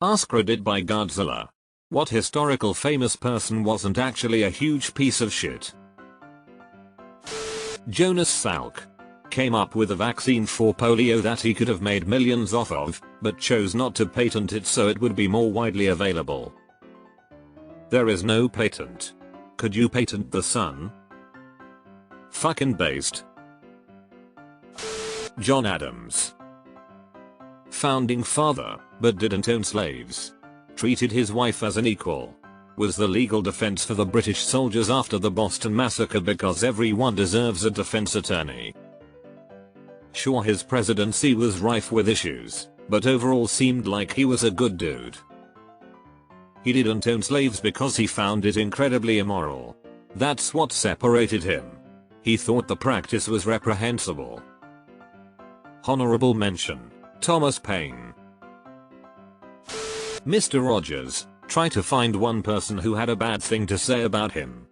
AskReddit by Godzilla. What historical famous person wasn't actually a huge piece of shit? Jonas Salk came up with a vaccine for polio that he could have made millions off of, but chose not to patent it so it would be more widely available. There is no patent. Could you patent the sun? Fucking based. John Adams. Founding father, but didn't own slaves. Treated his wife as an equal. Was the legal defense for the British soldiers after the Boston Massacre because everyone deserves a defense attorney. Sure, his presidency was rife with issues, but overall seemed like he was a good dude. He didn't own slaves because he found it incredibly immoral. That's what separated him. He thought the practice was reprehensible. Honorable mention: Thomas Paine. Mr. Rogers. Try to find one person who had a bad thing to say about him.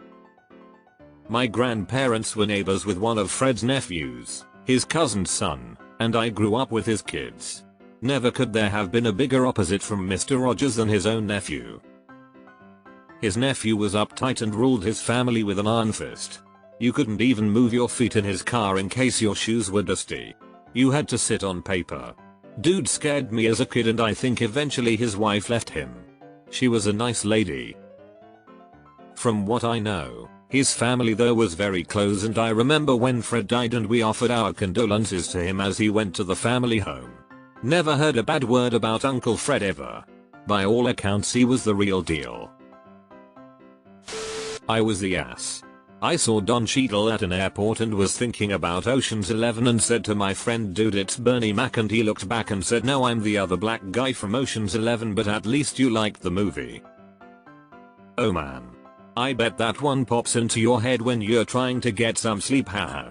My grandparents were neighbors with one of Fred's nephews, his cousin's son, and I grew up with his kids. Never could there have been a bigger opposite from Mr. Rogers than his own nephew. His nephew was uptight and ruled his family with an iron fist. You couldn't even move your feet in his car in case your shoes were dusty. You had to sit on paper. Dude scared me as a kid, and I think eventually his wife left him. She was a nice lady. From what I know, his family though was very close, and I remember when Fred died and we offered our condolences to him as he went to the family home. Never heard a bad word about Uncle Fred ever. By all accounts he was the real deal. I was the ass. I saw Don Cheadle at an airport and was thinking about Ocean's 11 and said to my friend, dude, it's Bernie Mac, and he looked back and said, no, I'm the other black guy from Ocean's 11, but at least you liked the movie. Oh man. I bet that one pops into your head when you're trying to get some sleep, haha.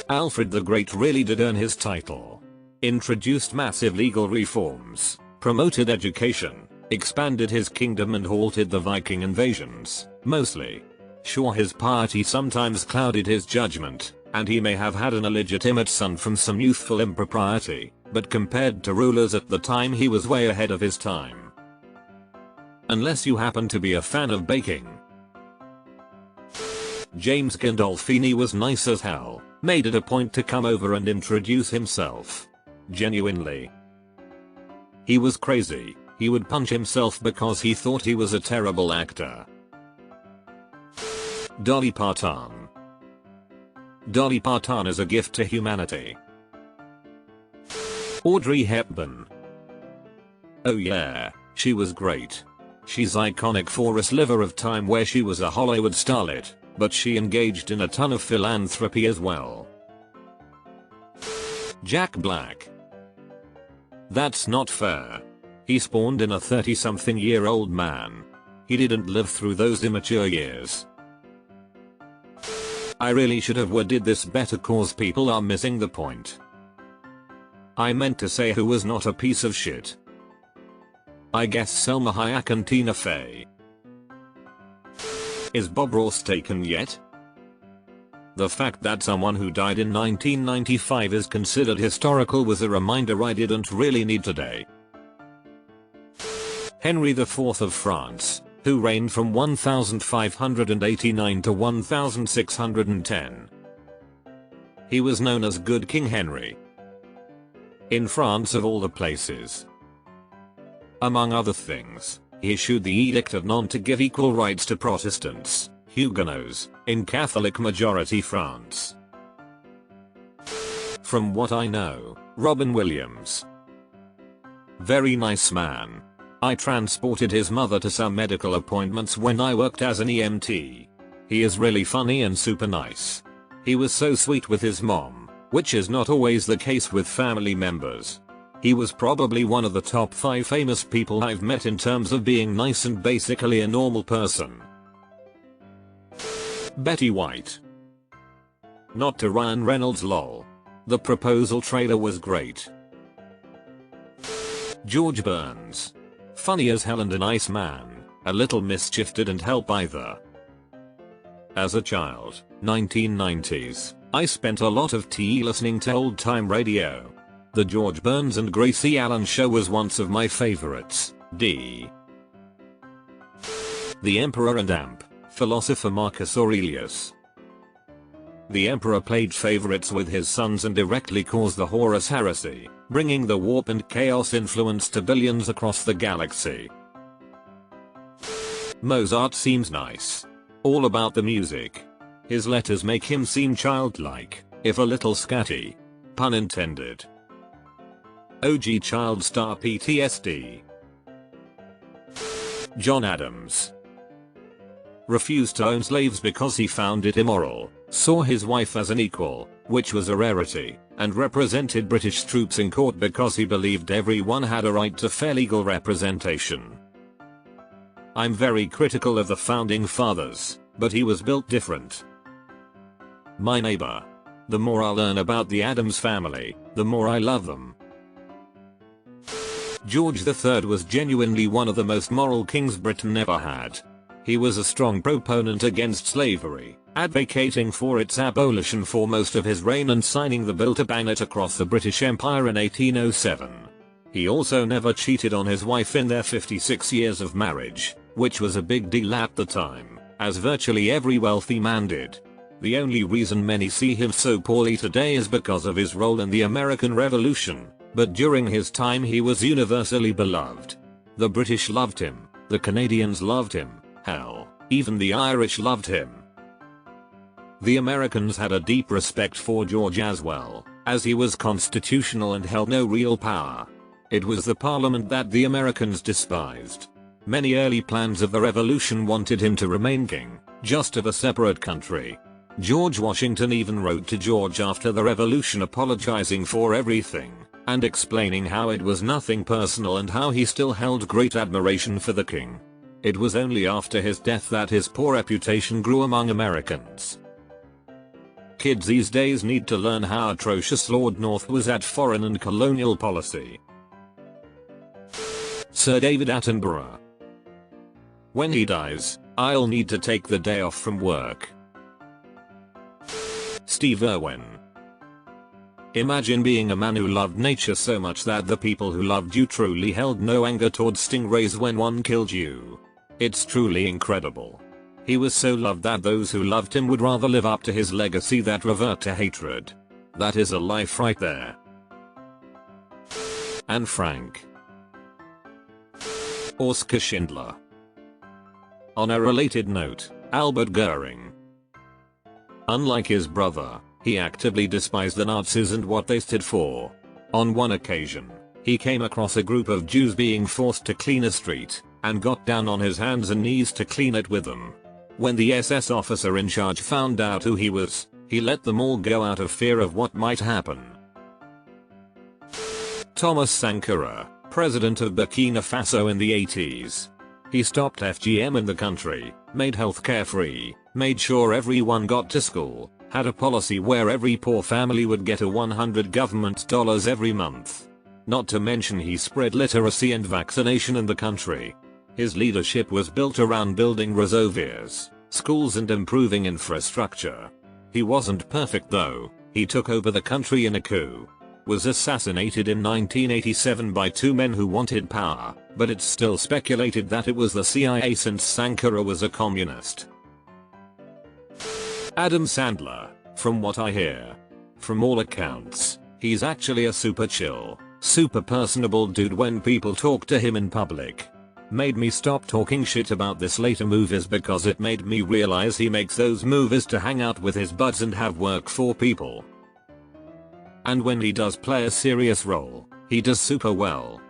Alfred the Great really did earn his title. Introduced massive legal reforms, promoted education, expanded his kingdom and halted the Viking invasions, mostly. Sure, his piety sometimes clouded his judgment, and he may have had an illegitimate son from some youthful impropriety, but compared to rulers at the time he was way ahead of his time. Unless you happen to be a fan of baking. James Gandolfini was nice as hell, made it a point to come over and introduce himself. Genuinely. He was crazy. He would punch himself because he thought he was a terrible actor. Dolly Parton. Dolly Parton is a gift to humanity. Audrey Hepburn. Oh yeah, she was great. She's iconic for a sliver of time where she was a Hollywood starlet, but she engaged in a ton of philanthropy as well. Jack Black. That's not fair. He spawned in a 30-something-year-old man. He didn't live through those immature years. I really should have worded this better cause people are missing the point. I meant to say who was not a piece of shit. I guess Selma Hayek and Tina Fey. Is Bob Ross taken yet? The fact that someone who died in 1995 is considered historical was a reminder I didn't really need today. Henry IV of France, who reigned from 1589 to 1610. He was known as Good King Henry. In France of all the places. Among other things, he issued the Edict of Nantes to give equal rights to Protestants, Huguenots, in Catholic majority France. From what I know, Robin Williams. Very nice man. I transported his mother to some medical appointments when I worked as an EMT. He is really funny and super nice. He was so sweet with his mom, which is not always the case with family members. He was probably one of the top 5 famous people I've met in terms of being nice and basically a normal person. Betty White. Not to Ryan Reynolds lol. The proposal trailer was great. George Burns. Funny as hell and a nice man, a little mischieved and help either. As a child, 1990s, I spent a lot of tea listening to old time radio. The George Burns and Gracie Allen show was once of my favorites. D. The Emperor and Amp, philosopher Marcus Aurelius. The emperor played favorites with his sons and directly caused the Horus heresy, bringing the warp and chaos influence to billions across the galaxy. Mozart seems nice. All about the music. His letters make him seem childlike, if a little scatty. Pun intended. OG child star PTSD. John Adams. Refused to own slaves because he found it immoral, saw his wife as an equal, which was a rarity, and represented British troops in court because he believed everyone had a right to fair legal representation. I'm very critical of the founding fathers, but he was built different. My neighbor. The more I learn about the Addams family, the more I love them. George III was genuinely one of the most moral kings Britain ever had. He was a strong proponent against slavery, advocating for its abolition for most of his reign and signing the bill to ban it across the British Empire in 1807. He also never cheated on his wife in their 56 years of marriage, which was a big deal at the time, as virtually every wealthy man did. The only reason many see him so poorly today is because of his role in the American Revolution, but during his time he was universally beloved. The British loved him, the Canadians loved him, hell, even the Irish loved him. The Americans had a deep respect for George as well, as he was constitutional and held no real power. It was the Parliament that the Americans despised. Many early plans of the revolution wanted him to remain king, just of a separate country. George Washington even wrote to George after the revolution apologizing for everything, and explaining how it was nothing personal and how he still held great admiration for the king. It was only after his death that his poor reputation grew among Americans. Kids these days need to learn how atrocious Lord North was at foreign and colonial policy. Sir David Attenborough. When he dies, I'll need to take the day off from work. Steve Irwin. Imagine being a man who loved nature so much that the people who loved you truly held no anger towards stingrays when one killed you. It's truly incredible. He was so loved that those who loved him would rather live up to his legacy than revert to hatred. That is a life right there. Anne Frank. Oskar Schindler. On a related note, Albert Goering. Unlike his brother, he actively despised the Nazis and what they stood for. On one occasion, he came across a group of Jews being forced to clean a street, and got down on his hands and knees to clean it with them. When the SS officer in charge found out who he was, he let them all go out of fear of what might happen. Thomas Sankara, president of Burkina Faso in the 80s. He stopped FGM in the country, made healthcare free, made sure everyone got to school, had a policy where every poor family would get a $100 government dollars every month. Not to mention he spread literacy and vaccination in the country. His leadership was built around building reservoirs, schools and improving infrastructure. He wasn't perfect though. He took over the country in a coup. Was assassinated in 1987 by two men who wanted power, but it's still speculated that it was the CIA since Sankara was a communist. Adam Sandler. From what I hear, from all accounts, he's actually a super chill, super personable dude when people talk to him in public. Made me stop talking shit about this later movies because it made me realize he makes those movies to hang out with his buds and have work for people. And when he does play a serious role, he does super well.